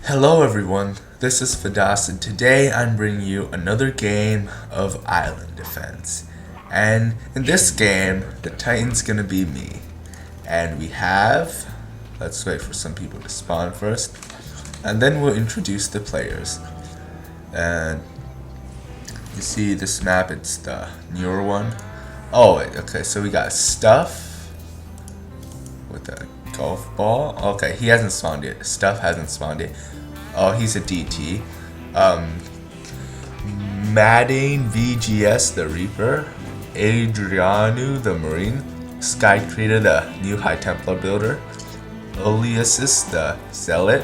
Hello everyone, this is fdas and today I'm bringing you another game of island defense. And in this game, the Titan's gonna be me. And we have, let's wait for some people to spawn first, and then we'll introduce the players. And you see this map, it's the newer one. Oh wait, okay, so we got Stuff with a golf ball. Okay, he hasn't spawned yet. Stuff hasn't spawned yet. Oh, he's a DT. Maddane VGS the Reaper, Adrianu the Marine, Sky created a new High Templar builder, Oleasis the Zealot,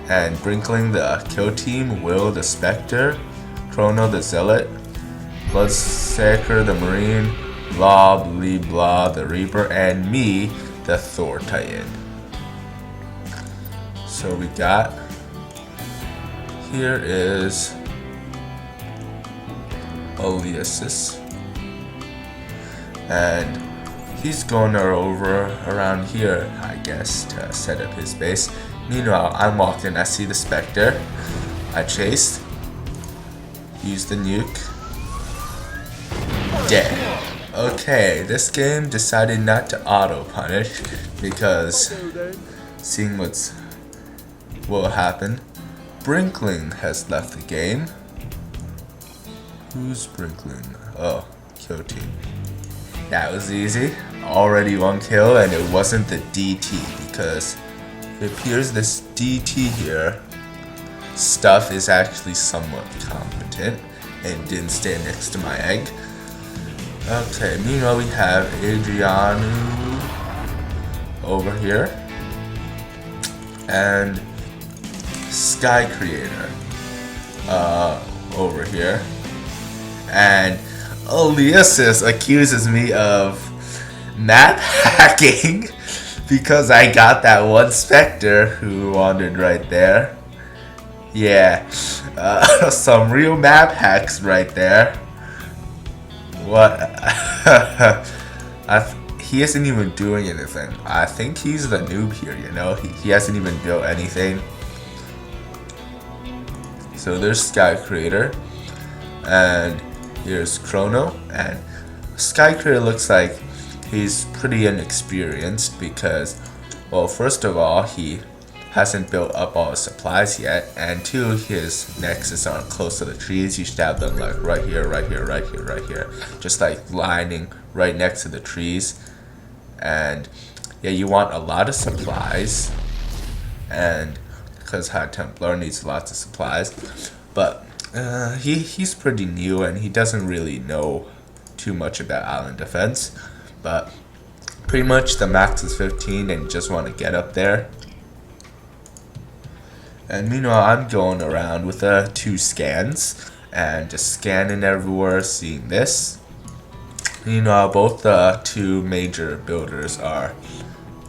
and Brinkling the Kill Team, Will the Spectre, Chrono the Zealot, Bloodsaker the Marine, blah blah blah the Reaper, and me, the Thor Titan. So we got, here is Oleasis, and he's going over around here, I guess, to set up his base. Meanwhile, I'm walking, I see the Spectre, I chased, used the nuke, dead. Okay, this game decided not to auto punish because seeing what will happen. Brinkling has left the game. Who's Brinkling? Oh, kill team. That was easy. Already one kill, and it wasn't the DT because it appears this DT here, Stuff, is actually somewhat competent and didn't stand next to my egg. Okay, meanwhile we have Adrianu over here and Sky Creator over here, and Oleasis accuses me of map hacking because I got that one Spectre who wandered right there. Yeah, some real map hacks right there. What? He isn't even doing anything. I think he's the noob here, you know? He hasn't even built anything. So there's Sky Creator, and here's Chrono, and Sky Creator looks like he's pretty inexperienced because, well, first of all, he hasn't built up all his supplies yet, and two, his nexus aren't close to the trees. You should have them like right here, right here, right here, right here, just like lining right next to the trees. And yeah, you want a lot of supplies, and because High Templar needs lots of supplies, but he's pretty new and he doesn't really know too much about island defense, but pretty much the max is 15 and you just want to get up there. And meanwhile, I'm going around with 2 scans and just scanning everywhere, seeing this. Meanwhile, both the 2 major builders are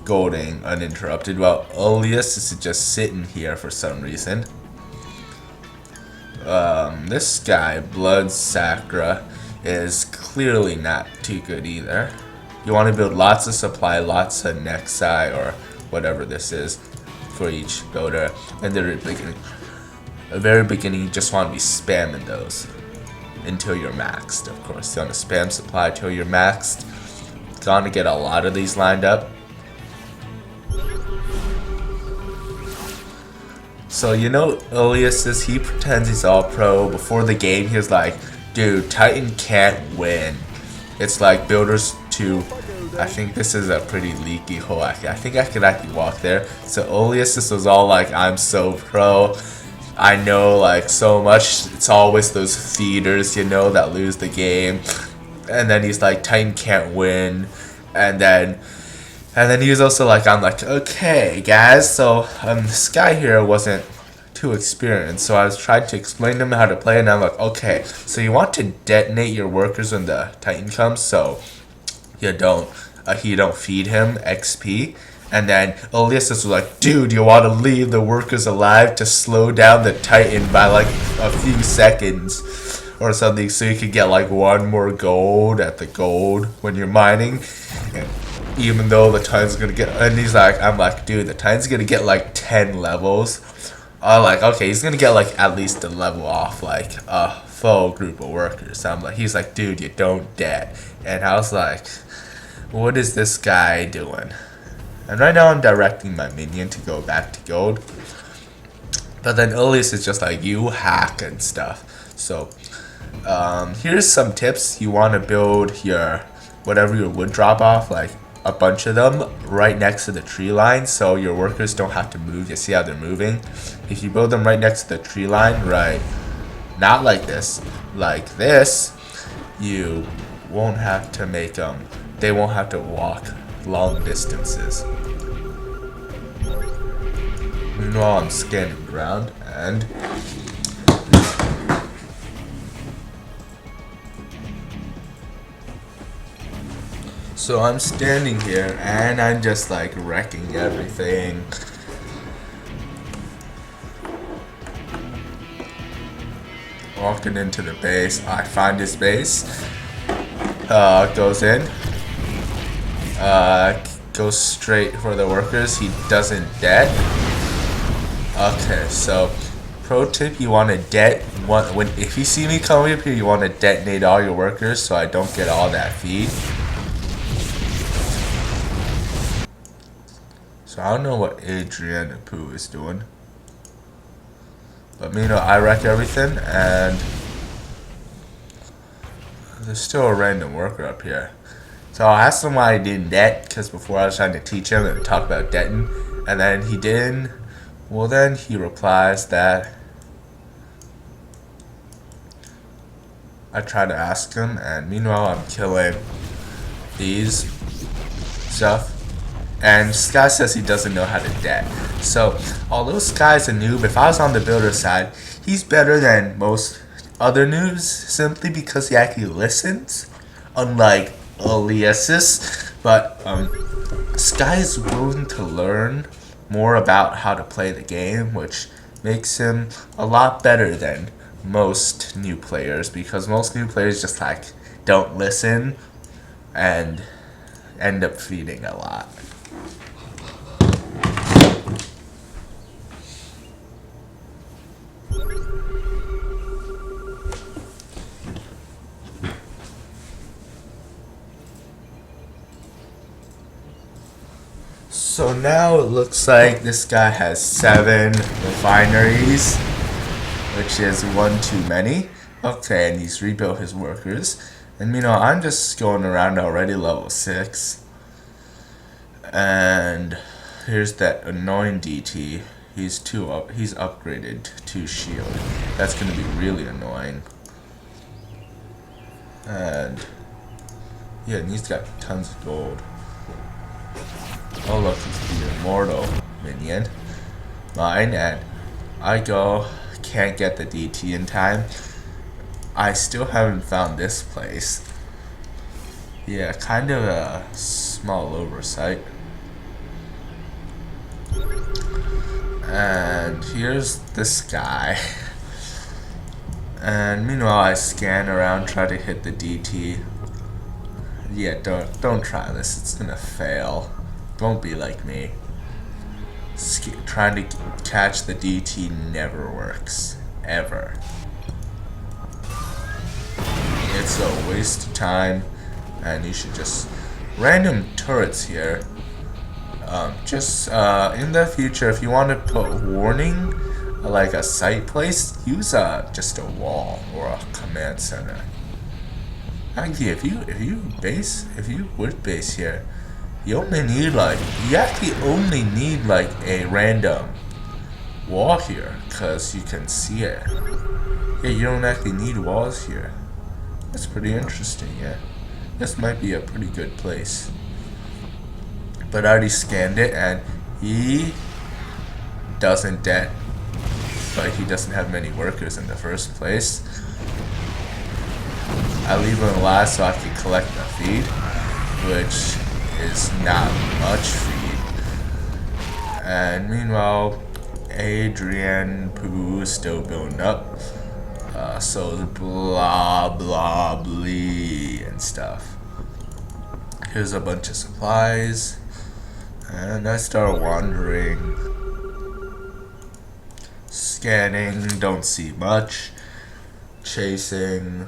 golding uninterrupted, while Oleus is just sitting here for some reason. This guy, Blood Sacra, is clearly not too good either. You want to build lots of supply, lots of Nexi or whatever this is for each builder. And the very beginning, you just want to be spamming those until you're maxed. Of course, you want to spam supply until you're maxed. Gonna get a lot of these lined up. So you know, Oleasis, he pretends he's all pro. Before the game, he was like, dude, Titan can't win. It's like builders 2. I think this is a pretty leaky hole. I think I could actually walk there. So Oleasis was all like, I'm so pro. I know like so much. It's always those feeders, you know, that lose the game. And then he's like, Titan can't win. And then he was also like, I'm like, okay, guys, so this guy here wasn't too experienced, so I was trying to explain to him how to play, and I'm like, okay, so you want to detonate your workers when the Titan comes, so you don't feed him XP. And then Oleasis was like, dude, you want to leave the workers alive to slow down the Titan by like a few seconds or something, so you could get like 1 more gold at the gold when you're mining. And even though the Titan's gonna get, and he's like, I'm like, dude, the Titan's gonna get like 10 levels. like, okay, he's gonna get like at least a level off like a full group of workers. So I'm like, he's like, dude, you don't debt. And I was like, what is this guy doing? And right now I'm directing my minion to go back to gold. But then Elias is just like, you hack and stuff. So here's some tips. You want to build your whatever your wood drop off, like a bunch of them right next to the tree line, so your workers don't have to move. You see how they're moving? If you build them right next to the tree line, right, not like this, like this, you won't have to make them, they won't have to walk long distances. Meanwhile, I'm scanning ground, and so I'm standing here and I'm just like wrecking everything. Walking into the base, I find his base. Goes in. Goes straight for the workers. He doesn't debt. Okay, so pro tip: you want to if you see me come up here, you want to detonate all your workers so I don't get all that feed. So I don't know what Adrian Pooh is doing. But meanwhile, I wreck everything, and there's still a random worker up here. So I asked him why he didn't debt, because before I was trying to teach him and talk about detting, and then he didn't. Well, then he replies that I tried to ask him, and meanwhile I'm killing these stuff. And Sky says he doesn't know how to debt. So, although Sky's a noob, if I was on the builder side, he's better than most other noobs simply because he actually listens, unlike Eliasis. But Sky is willing to learn more about how to play the game, which makes him a lot better than most new players, because most new players just like don't listen and end up feeding a lot. So now it looks like this guy has 7 refineries, which is 1 too many. Okay, and he's rebuilt his workers. And meanwhile, I'm just going around already level 6. And here's that annoying DT. He's upgraded to shield. That's gonna be really annoying. And yeah, and he's got tons of gold. Oh look, he's the immortal minion. Mine, and I can't get the DT in time. I still haven't found this place. Yeah, kind of a small oversight. And here's this guy. And meanwhile I scan around, try to hit the DT. Yeah, don't try this, it's gonna fail. Don't be like me. Trying to catch the DT never works. Ever. It's a waste of time, and you should just random turrets here. In the future, if you want to put warning, like a site place, use just a wall or a command center. Actually, if you would base here, you actually only need like a random wall here, cause you can see it. Yeah, you don't actually need walls here. That's pretty interesting. Yeah, this might be a pretty good place. But I already scanned it, and he doesn't debt, but he doesn't have many workers in the first place. I leave him last so I can collect the feed, which is not much feed. And meanwhile, Adrian Pooh is still building up. So blah blah blee and stuff. Here's a bunch of supplies, and I start wandering scanning, don't see much. Chasing.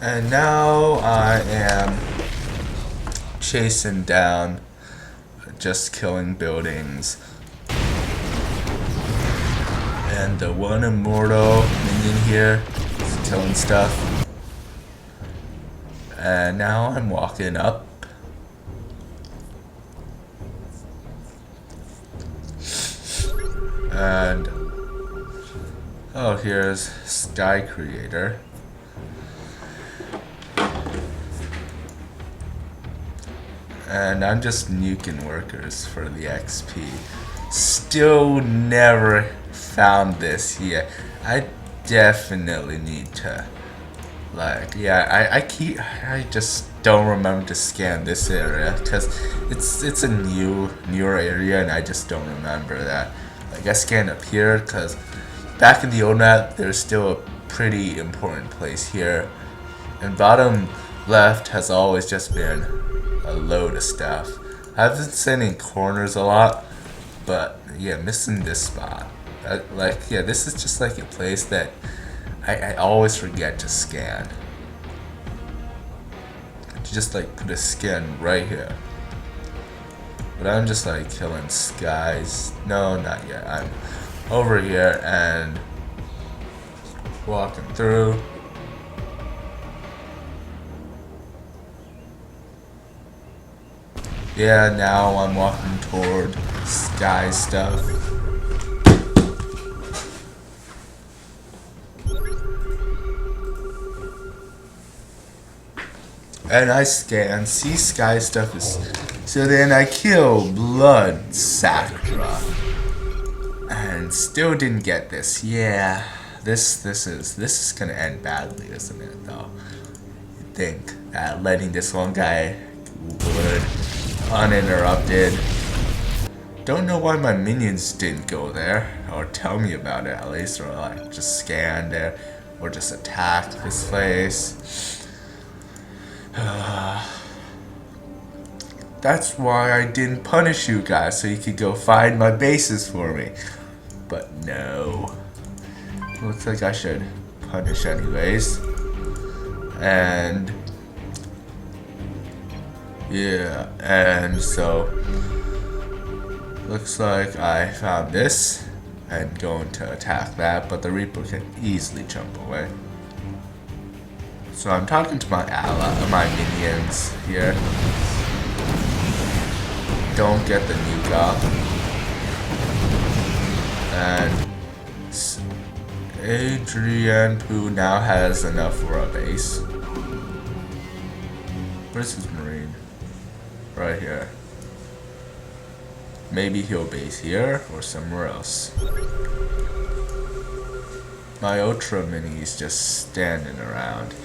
And now I am chasing down, just killing buildings. And the one immortal minion here is killing stuff. And now I'm walking up. And oh, here's Sky Creator. And I'm just nuking workers for the XP. Still never found this yet. I definitely need to, like, yeah, I just don't remember to scan this area because it's a newer area and I just don't remember that. Like, I scanned up here because back in the old map there's still a pretty important place here, and bottom left has always just been a load of stuff. I've been sending corners a lot, but yeah, missing this spot. Like, yeah, this is just like a place that I always forget to scan. Just like put a scan right here. But I'm just like killing skies. No, not yet. I'm over here and walking through. Yeah, now I'm walking toward sky stuff. And I scan, see sky stuff is, so then I kill Blood Sacra. And still didn't get this. Yeah, this is gonna end badly, isn't it though? You'd think letting this one guy would uninterrupted. Don't know why my minions didn't go there, or tell me about it at least, or like just scan there, or just attack this place. That's why I didn't punish you guys, so you could go find my bases for me. But no. Looks like I should punish anyways. And yeah, and so looks like I found this and going to attack that, but the Reaper can easily jump away. So I'm talking to my minions here. Don't get the nuke up. And Adrian, who now has enough for a base. Where's his marine? Right here. Maybe he'll base here or somewhere else. My Ultra Mini's just standing around.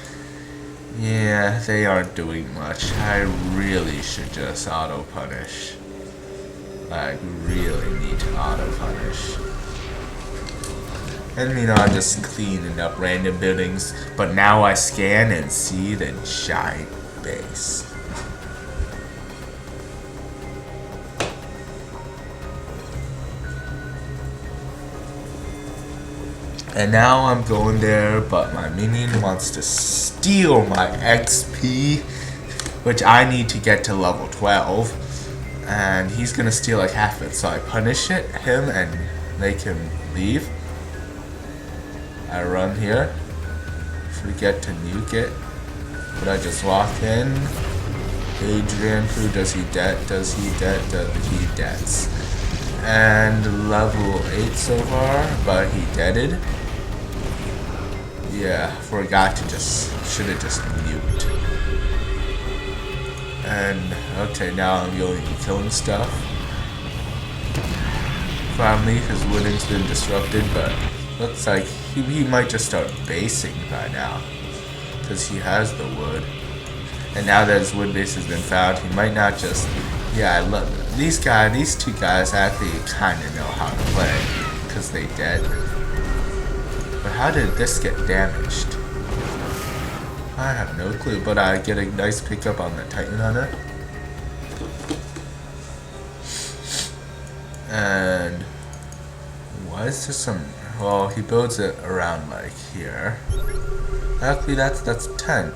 Yeah, they aren't doing much. I really should just auto-punish. I really need to auto-punish. I mean, I'm just cleaning up random buildings, but now I scan and see the giant base. And now I'm going there, but my minion wants to steal my XP, which I need to get to level 12. And he's gonna steal like half it, so I punish him and make him leave. I run here, forget to nuke it, but I just walk in. Adrian, who does he debt? He debts. And level 8 so far, but he deaded. Yeah, forgot to should've just nuked. And okay, now I'm going to be killing stuff. Finally, his wooding's been disrupted, but looks like he might just start basing by now, because he has the wood. And now that his wood base has been found, he might not just. Yeah, I love it. These two guys actually kind of know how to play, because they dead. But how did this get damaged? I have no clue, but I get a nice pickup on the Titan Hunter. And why is there some? Well, he builds it around like here. Actually, that's 10.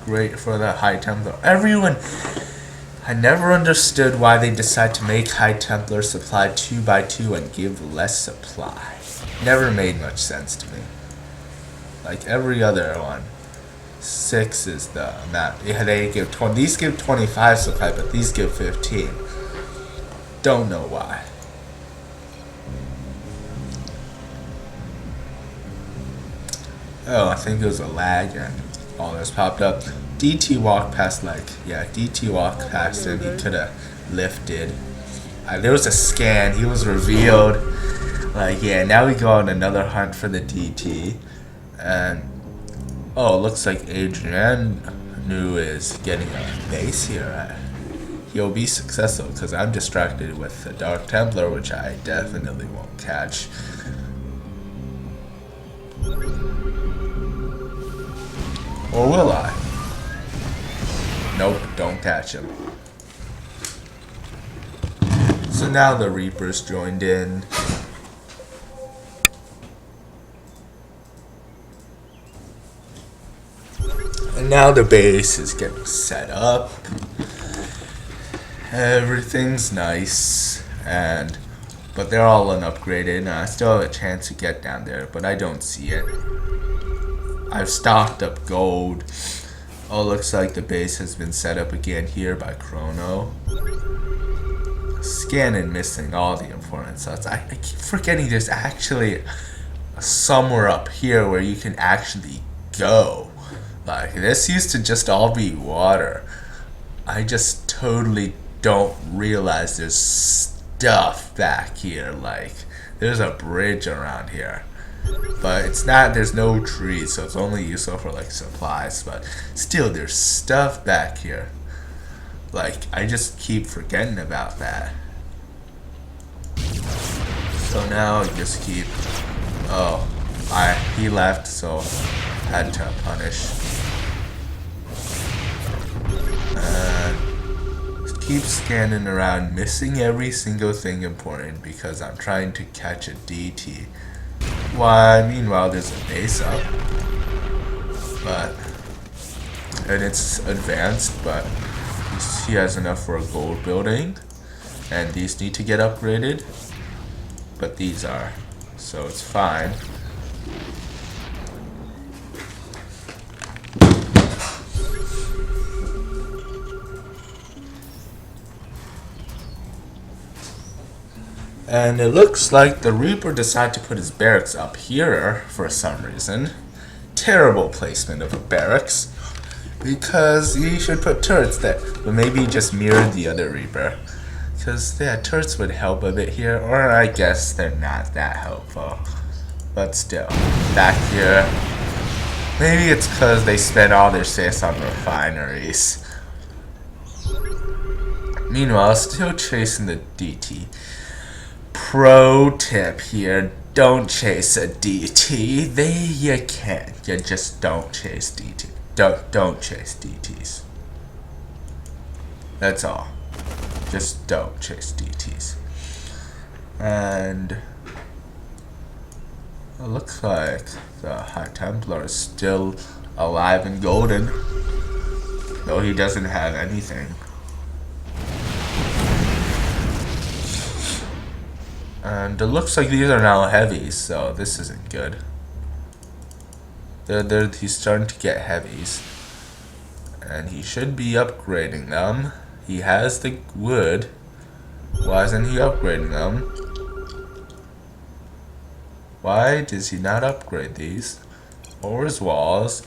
Great for the High Templar. Everyone, I never understood why they decide to make High Templar supply 2x2 and give less supply. Never made much sense to me. Like every other one. 6 is the amount. Yeah, they give 20. These give 25 supply, but these give 15. Don't know why. Oh, I think it was a lag and all this popped up. DT walked past, like, yeah, DT walked past him. He could have lifted. There was a scan. He was revealed. Like, yeah, now we go on another hunt for the DT. And, oh, it looks like Adrian is getting a base here. He'll be successful because I'm distracted with the Dark Templar, which I definitely won't catch. Or will I? Nope, don't catch him. So now the Reapers joined in. And now the base is getting set up. Everything's nice, but they're all unupgraded, and I still have a chance to get down there, but I don't see it. I've stocked up gold. Oh, looks like the base has been set up again here by Chrono. Scanning missing all the important slots. I keep forgetting there's actually somewhere up here where you can actually go. Like, this used to just all be water. I just totally don't realize there's stuff back here. Like, there's a bridge around here. But it's not, there's no trees, so it's only useful for like supplies, but still there's stuff back here. Like, I just keep forgetting about that. So now I just keep, oh, he left, so had to punish. Keep scanning around, missing every single thing important because I'm trying to catch a DT. Why, meanwhile, there's a base up, and it's advanced, but he has enough for a gold building, and these need to get upgraded, but these are, so it's fine. And it looks like the Reaper decided to put his barracks up here for some reason. Terrible placement of a barracks. Because he should put turrets there. But maybe he just mirrored the other Reaper. Because, yeah, turrets would help a bit here. Or I guess they're not that helpful. But still, back here. Maybe it's because they spent all their space on refineries. Meanwhile, still chasing the DT. Pro tip here, don't chase a DT. You can't. You just don't chase DT. Don't chase DTs. That's all. Just don't chase DTs. And it looks like the High Templar is still alive and golden, though he doesn't have anything. And it looks like these are now heavies, so this isn't good. He's starting to get heavies. And he should be upgrading them. He has the wood. Why isn't he upgrading them? Why does he not upgrade these? Or his walls?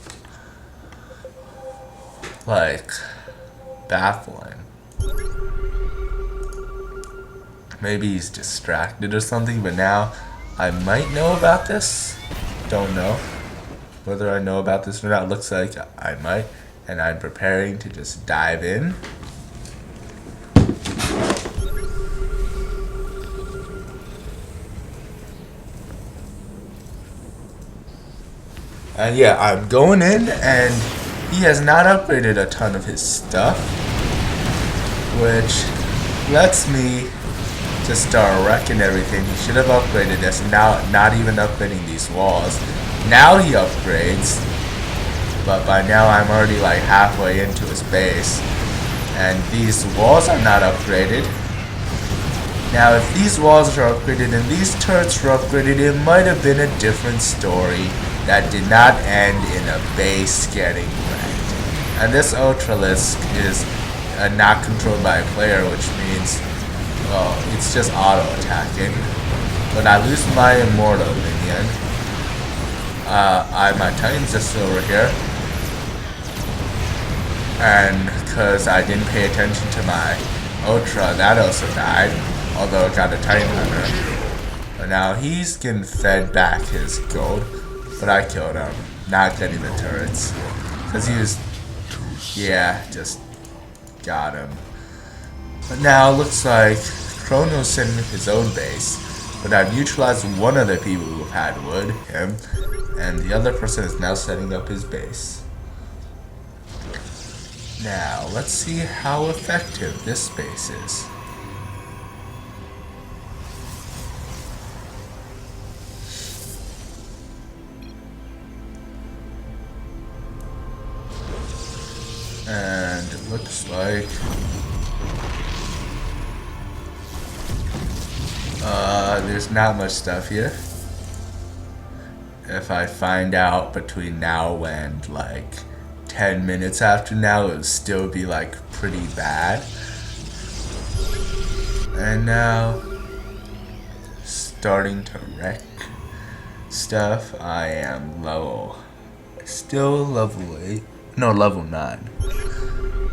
Like, baffling. Maybe he's distracted or something, but now I might know about this. Don't know whether I know about this or not. Looks like I might, and I'm preparing to just dive in. And yeah, I'm going in, and he has not upgraded a ton of his stuff, which lets me just start wrecking everything. He should have upgraded this, and now not even upgrading these walls. Now he upgrades, but by now I'm already like halfway into his base, and these walls are not upgraded. Now if these walls are upgraded and these turrets were upgraded, it might have been a different story that did not end in a base getting wrecked. And this Ultralisk is not controlled by a player, which means, well, it's just auto-attacking. But I lose my Immortal minion. My Titan's just over here. And because I didn't pay attention to my Ultra, that also died. Although I got a Titan Hunter. But now he's getting fed back his gold. But I killed him. Not getting the turrets. Because he was... yeah, just got him. But now it looks like Chrono's in his own base. But I've neutralized one of the people who had wood, him. And the other person is now setting up his base. Now, let's see how effective this base is. And it looks like there's not much stuff here. If I find out between now and like 10 minutes after now, it would still be like pretty bad. And now starting to wreck stuff. I am still level 8. No, level 9.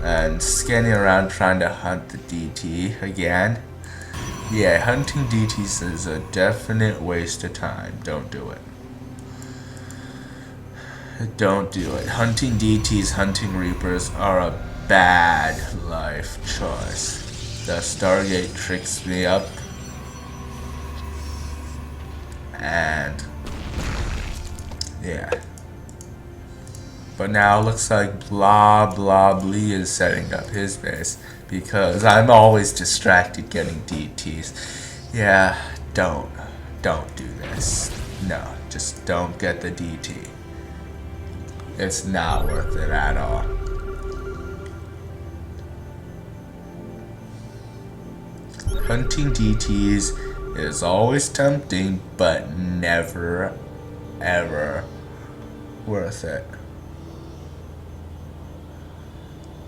And scanning around trying to hunt the DT again. Yeah, hunting DTs is a definite waste of time. Don't do it. Don't do it. Hunting DTs, hunting Reapers are a bad life choice. The Stargate tricks me up. And yeah. But now it looks like Blah Blah Blee is setting up his base because I'm always distracted getting DTs. Yeah, don't do this. No, just don't get the DT. It's not worth it at all. Hunting DTs is always tempting, but never, ever worth it.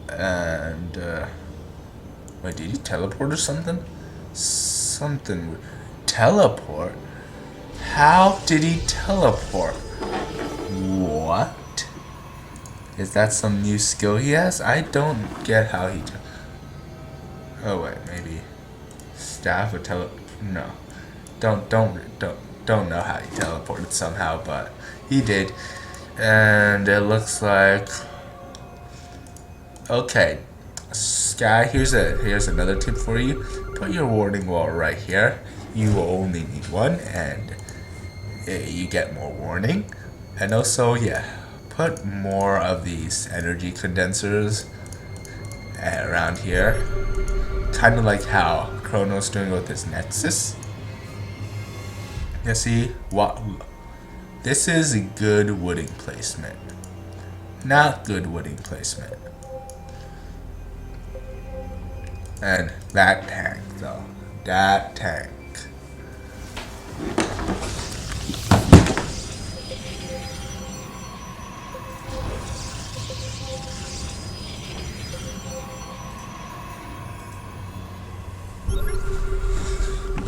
And, wait, did he teleport or something? Teleport? How did he teleport? What? Is that some new skill he has? I don't get how he oh wait, maybe staff would no. Don't know how he teleported somehow, but he did. And it looks like okay. Sky, here's another tip for you. Put your warning wall right here. You will only need one and you get more warning. And also, yeah, put more of these energy condensers around here. Kind of like how Chrono's doing with his Nexus. You see, what? This is a good wooding placement. Not good wooding placement. And that tank, though. That tank.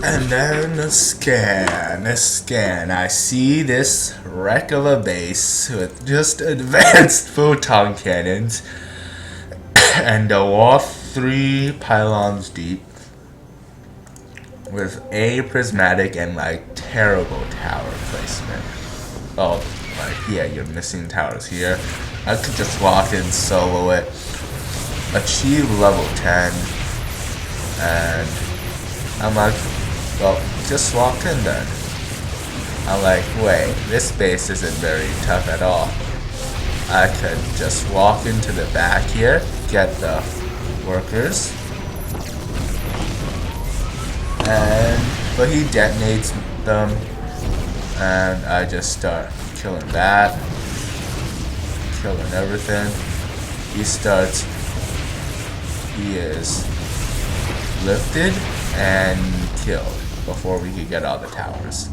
And then a scan. I see this wreck of a base with just advanced photon cannons and a wall 3 pylons deep with a prismatic and like terrible tower placement. Oh, like yeah, you're missing towers here. I could just walk in, solo it, achieve level 10, and I'm like, well, just walk in then. I'm like, wait, this base isn't very tough at all. I could just walk into the back here, get the workers, but he detonates them, and I just start killing that, killing everything. He is lifted and killed before we could get all the towers.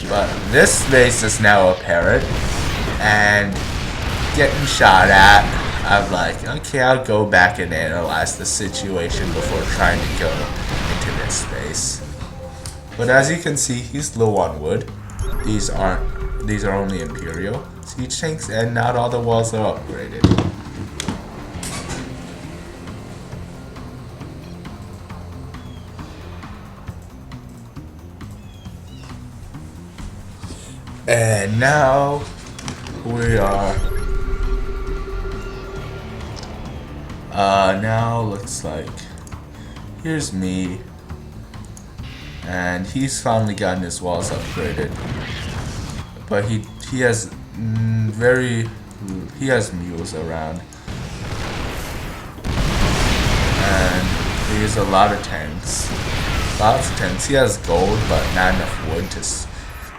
But this base is now apparent, and getting shot at, I'm like, okay, I'll go back and analyze the situation before trying to go into this space. But as you can see, he's low on wood. These are only Imperial siege tanks, and not all the walls are upgraded. And now we are now looks like here's me, and he's finally gotten his walls upgraded, but he has mules around, and he has a lot of tanks. Lots of tanks. He has gold, but not enough wood to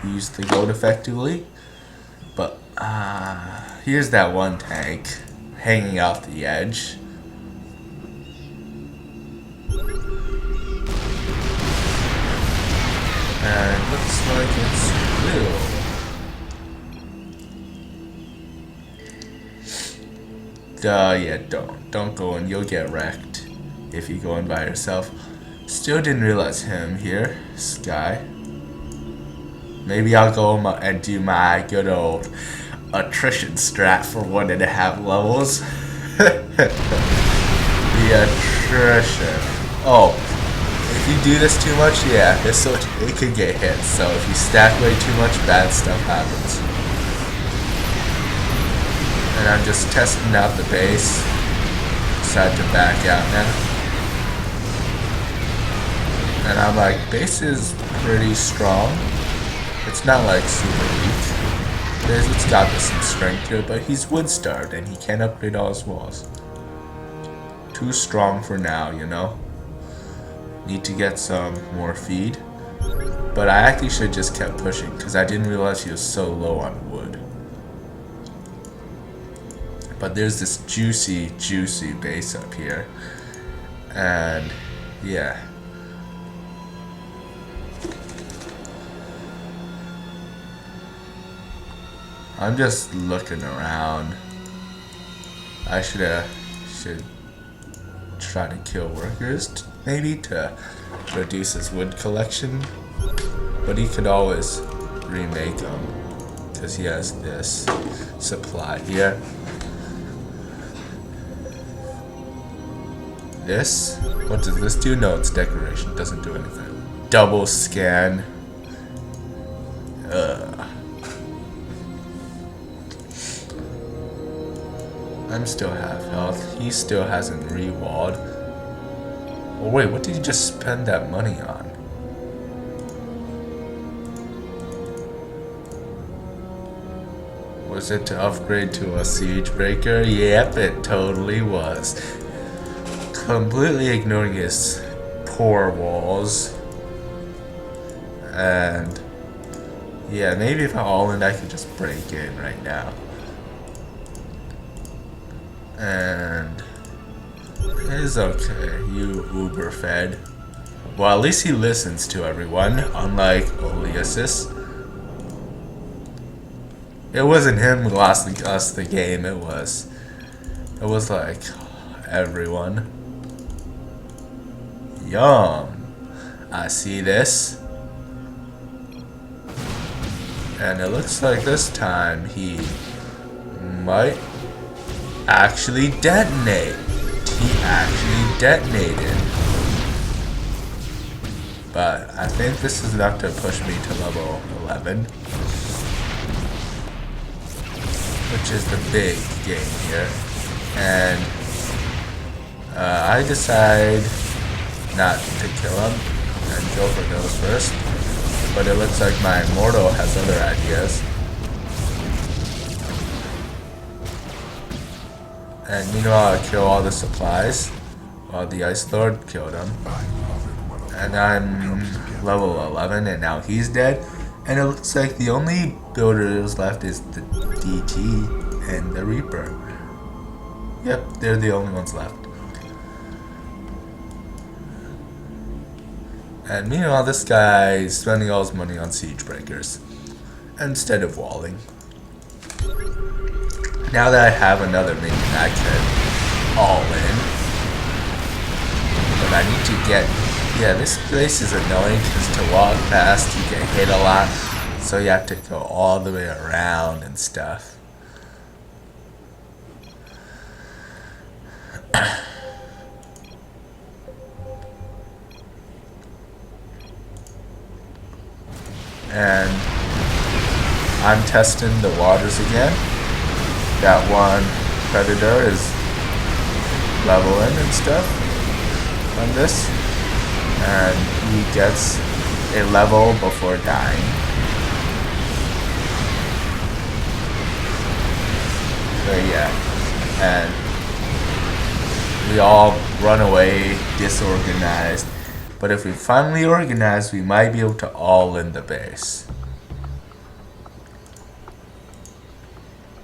use the gold effectively. But here's that one tank hanging off the edge. And it looks like it's real. Yeah, don't go in. You'll get wrecked if you go in by yourself. Still didn't realize him here, Sky. Maybe I'll go and do my good old attrition strat for 1.5 levels. The attrition. Oh, if you do this too much, yeah, it could get hit. So if you stack way too much, bad stuff happens. And I'm just testing out the base. Decide to back out now. And I'm like, base is pretty strong. It's not like super weak. It's got some strength to it, but he's wood starved and he can't upgrade all his walls. Too strong for now, you know. Need to get some more feed. But I actually should just kept pushing because I didn't realize he was so low on wood. But there's this juicy base up here. And yeah. I'm just looking around. I should try to kill workers, maybe, to reduce his wood collection. But he could always remake them, because he has this supply here. This? What does this do? No, it's decoration. Doesn't do anything. Double scan. I'm still half health. He still hasn't re-walled. Oh wait, what did you just spend that money on? Was it to upgrade to a siege breaker? Yep, it totally was. Completely ignoring his poor walls. And yeah, maybe if I all in, I could just break in right now. And it's okay, you uber fed. Well, at least he listens to everyone, unlike Oleasis. It wasn't him who lost us the game, it was like everyone. Yum. I see this. And it looks like this time he might actually detonate. He actually detonated. But I think this is enough to push me to level 11. Which is the big game here. And I decide not to kill him and go for those first. But it looks like my Immortal has other ideas. And meanwhile, I kill all the supplies while the Ice Lord killed him. And I'm level 11 and now he's dead. And it looks like the only builders left is the DT and the Reaper. Yep, they're the only ones left. And meanwhile, this guy is spending all his money on siege breakers instead of walling. Now that I have another minion, I can all in. But I need to get... Yeah, this place is annoying because to walk past you get hit a lot. So you have to go all the way around and stuff. And I'm testing the waters again. That one predator is leveling and stuff on this. And he gets a level before dying. So yeah. And we all run away disorganized. But if we finally organize, we might be able to all in the base.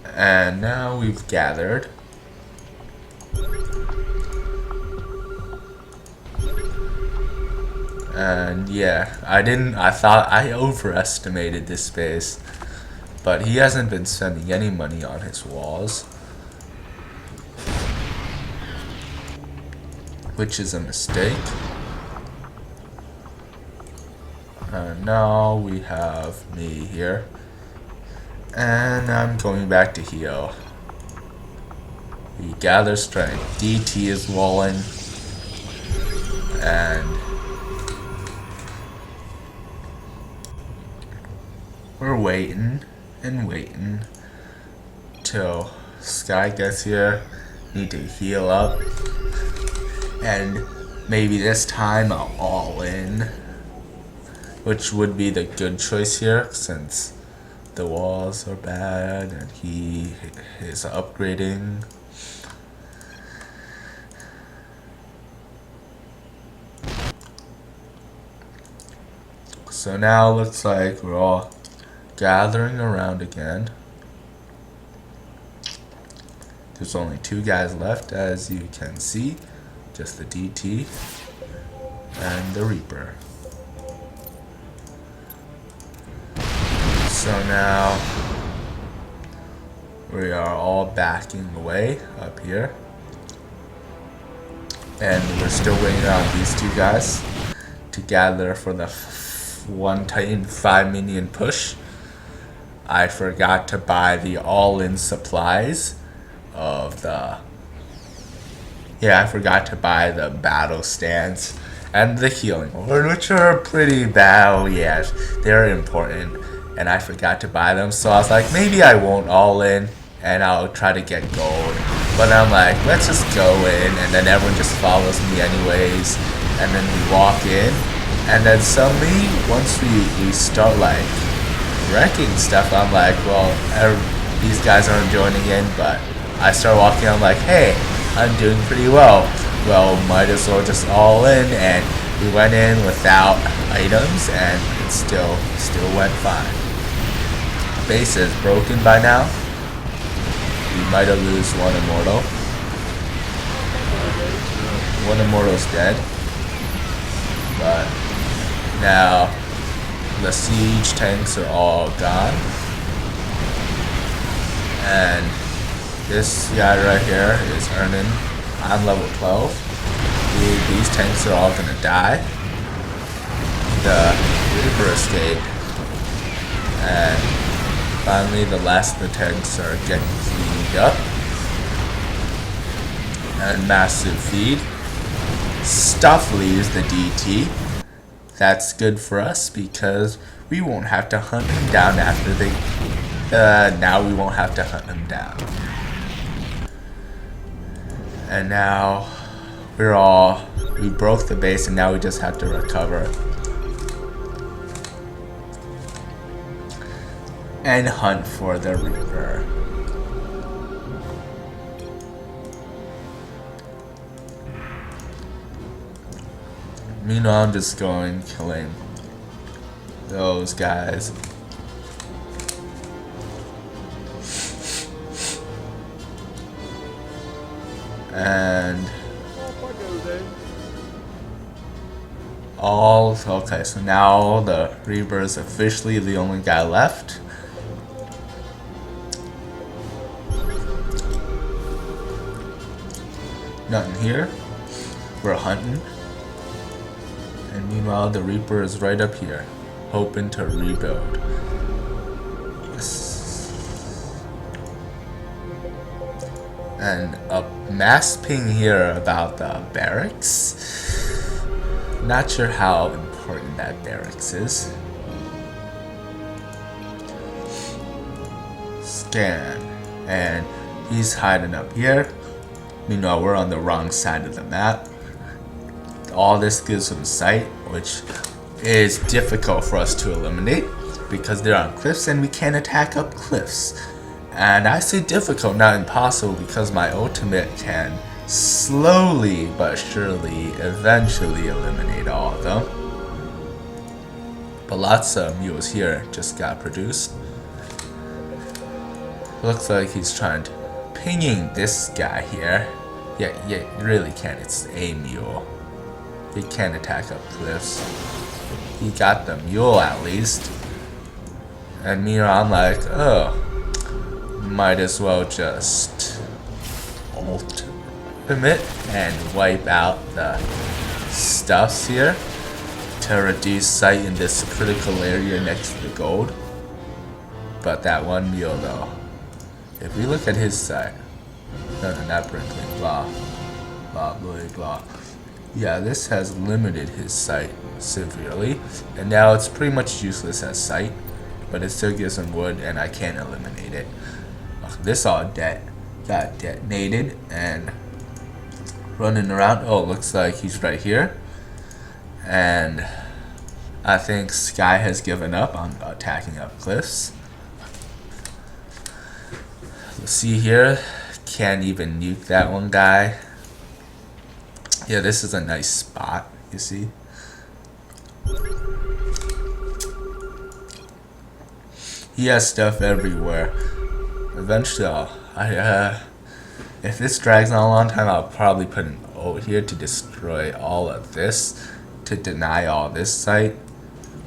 And now we've gathered. And yeah, I thought I overestimated this space. But he hasn't been spending any money on his walls. Which is a mistake. Now we have me here. And I'm going back to heal. We gather strength. DT is walling. And we're waiting and waiting till Sky gets here. Need to heal up. And maybe this time I'll all in. Which would be the good choice here, since the walls are bad and he is upgrading. So now it looks like we're all gathering around again. There's only 2 guys left, as you can see. Just the DT and the Reaper. So now we are all backing away up here. And we're still waiting on these 2 guys to gather for the 1 Titan 5 minion push. I forgot to buy the all-in supplies of the... Yeah, I forgot to buy the battle stance and the healing ward, which are pretty bad. Oh yeah, they're important. And I forgot to buy them, so I was like, maybe I won't all in and I'll try to get gold. But I'm like, let's just go in, and then everyone just follows me anyways. And then we walk in, and then suddenly, once we start like wrecking stuff, I'm like, well, these guys aren't joining in, but I start walking, I'm like, hey, I'm doing pretty well. Well, might as well just all in, and we went in without items, and it still went fine. Base is broken by now. We might have lose 1 immortal. 1 immortal's dead. But now the siege tanks are all gone. And this guy right here is earning. I'm level 12. These tanks are all gonna die. The Reaper escaped. And finally, the last of the tanks are getting cleaned up. And massive feed. Stuff leaves the DT. That's good for us because we won't have to hunt him down after they... now we won't have to hunt him down. And now we broke the base and now we just have to recover. And hunt for the Reaper. Meanwhile, I'm just going killing those guys. And okay, so now the Reaper is officially the only guy left. Nothing here. We're hunting. And meanwhile, the Reaper is right up here, hoping to rebuild. And a mass ping here about the barracks. Not sure how important that barracks is. Scan. And he's hiding up here. Meanwhile, we're on the wrong side of the map. All this gives him sight, which is difficult for us to eliminate because they're on cliffs and we can't attack up cliffs. And I say difficult, not impossible, because my ultimate can slowly but surely eventually eliminate all of them. But lots of mules here just got produced. Looks like he's trying to pinging this guy here. Yeah, you really can't. It's a mule. He can't attack up cliffs. He got the mule at least. And meanwhile, I'm like, oh, might as well just ultimate and wipe out the stuffs here to reduce sight in this critical area next to the gold. But that one mule though, if we look at his side, no, not Brinkley, blah, blah, blah, blah. Yeah, this has limited his sight severely, and now it's pretty much useless as sight, but it still gives him wood, and I can't eliminate it. This all got detonated and running around. Oh, looks like he's right here, and I think Sky has given up on attacking up cliffs. Let's see here. Can't even nuke that one guy. Yeah, this is a nice spot, you see. He has stuff everywhere. Eventually, if this drags on a long time, I'll probably put an O here to destroy all of this, to deny all this site.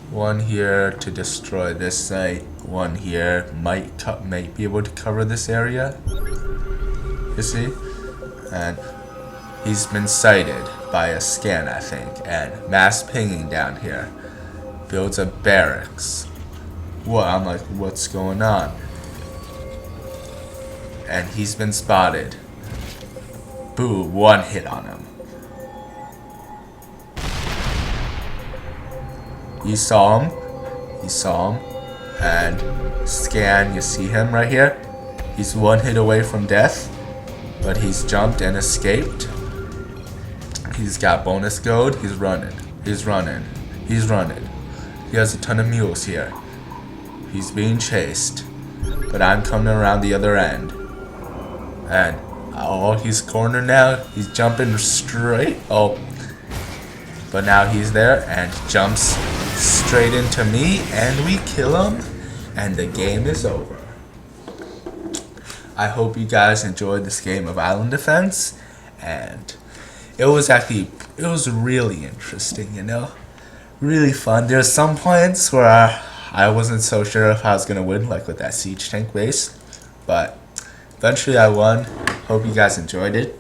One here to destroy this site. One here might be able to cover this area. You see, and he's been sighted by a scan, I think, and mass pinging down here. Builds a barracks. What? I'm like, what's going on? And he's been spotted. Boo, one hit on him. You saw him, and scan, you see him right here? He's one hit away from death, but he's jumped and escaped. He's got bonus gold, he's running. He has a ton of mules here. He's being chased, but I'm coming around the other end. And, oh, he's cornered now. He's jumping straight. Oh, but now he's there and jumps straight into me, and we kill him, and the game is over. I hope you guys enjoyed this game of Island Defense, and it was really interesting, you know, really fun. There's some points where I wasn't so sure if I was gonna win, like with that siege tank base, but eventually I won. Hope you guys enjoyed it.